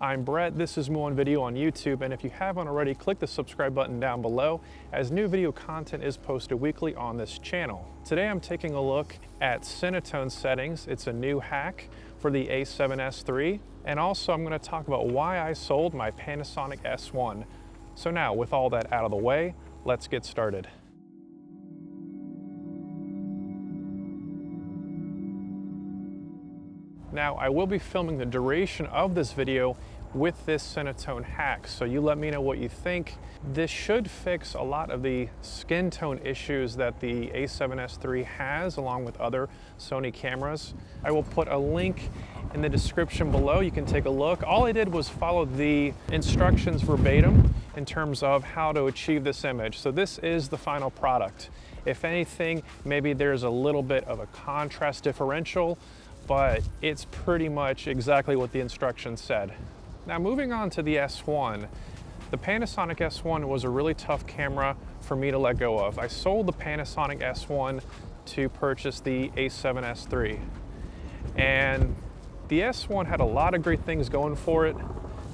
I'm Brett, this is Mo on Video on YouTube, and if you haven't already, click the subscribe button down below as new video content is posted weekly on this channel. Today I'm taking a look at Cinetone settings. It's a new hack for the A7S III, and also I'm going to talk about why I sold my Panasonic S1. So now, with all that out of the way, let's get started. Now, I will be filming the duration of this video with this Cinetone hack, so you let me know what you think. This should fix a lot of the skin tone issues that the A7S III has, along with other Sony cameras. I will put a link in the description below. You can take a look. All I did was follow the instructions verbatim in terms of how to achieve this image. So this is the final product. If anything, maybe there's a little bit of a contrast differential, but it's pretty much exactly what the instructions said. Now, moving on to the S1, the Panasonic S1 was a really tough camera for me to let go of. I sold the Panasonic S1 to purchase the A7S III. And the S1 had a lot of great things going for it.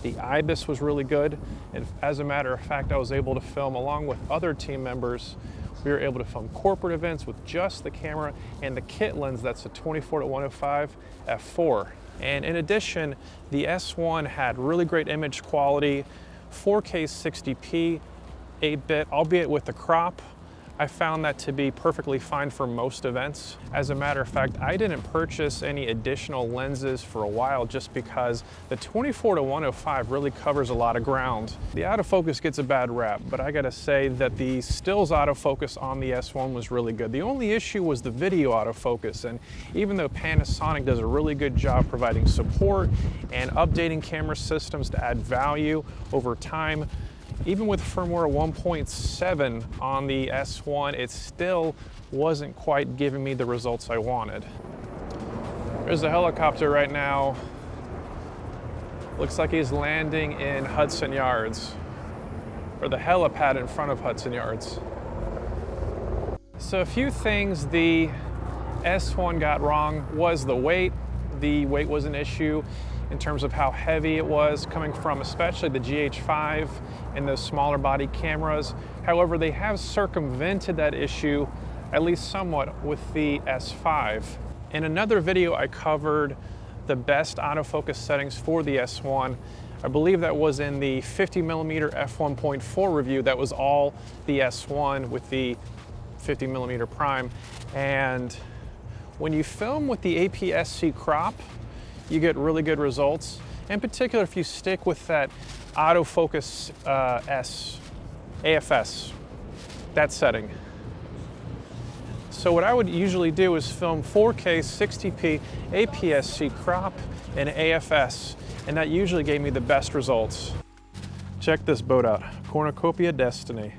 The IBIS was really good. And as a matter of fact, I was able to film along with other team members. We were able to film corporate events with just the camera and the kit lens. That's a 24-105 f4. And in addition, the S1 had really great image quality, 4K 60p, 8-bit, albeit with the crop. I found that to be perfectly fine for most events. As a matter of fact, I didn't purchase any additional lenses for a while just because the 24-105 really covers a lot of ground. The autofocus gets a bad rap, but I gotta say that the stills autofocus on the S1 was really good. The only issue was the video autofocus, and even though Panasonic does a really good job providing support and updating camera systems to add value over time, even with firmware 1.7 on the S1, it still wasn't quite giving me the results I wanted. There's a helicopter right now. Looks like he's landing in Hudson Yards, or the helipad in front of Hudson Yards. So a few things the S1 got wrong was the weight. The weight was an issue in terms of how heavy it was, coming from especially the GH5 and those smaller body cameras. However, they have circumvented that issue, at least somewhat, with the S5. In another video, I covered the best autofocus settings for the S1. I believe that was in the 50mm f1.4 review. That was all the S1 with the 50mm prime. And when you film with the APS-C crop, you get really good results. In particular, if you stick with that Autofocus AFS, that setting. So what I would usually do is film 4K 60p APS-C crop and AFS, and that usually gave me the best results. Check this boat out, Cornucopia Destiny.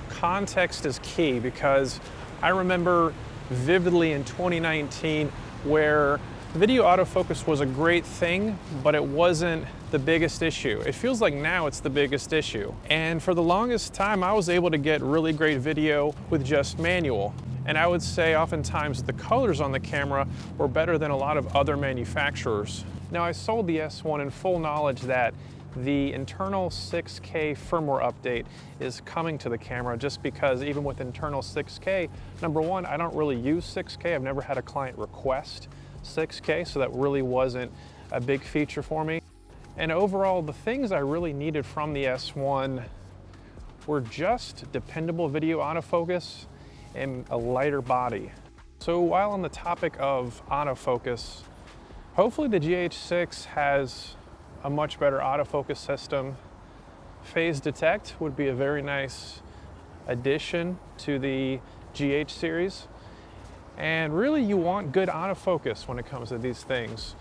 Context is key, because I remember vividly in 2019 where video autofocus was a great thing, but it wasn't the biggest issue. It feels like now it's the biggest issue. And for the longest time, I was able to get really great video with just manual. And I would say oftentimes the colors on the camera were better than a lot of other manufacturers. Now, I sold the S1 in full knowledge that the internal 6K firmware update is coming to the camera, just because even with internal 6K, number one, I don't really use 6K. I've never had a client request 6K, so that really wasn't a big feature for me. And overall, the things I really needed from the S1 were just dependable video autofocus and a lighter body. So while on the topic of autofocus, hopefully the GH6 has a much better autofocus system. Phase detect would be a very nice addition to the GH series. And really, you want good autofocus when it comes to these things.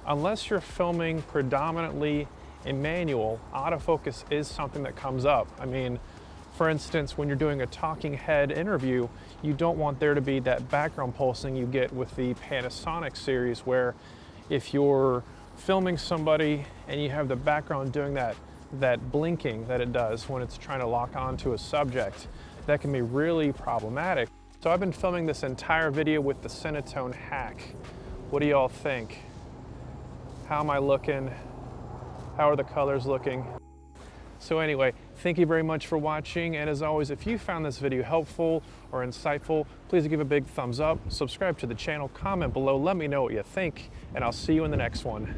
Unless you're filming predominantly in manual, autofocus is something that comes up. I mean, for instance, when you're doing a talking head interview, you don't want there to be that background pulsing you get with the Panasonic series, where if you're filming somebody and you have the background doing that blinking that it does when it's trying to lock onto a subject, that can be really problematic. So I've been filming this entire video with the Cinetone hack. What do y'all think? How am I looking? How are the colors looking? So anyway, thank you very much for watching, and as always, if you found this video helpful or insightful, please give a big thumbs up, subscribe to the channel, comment below, let me know what you think, and I'll see you in the next one.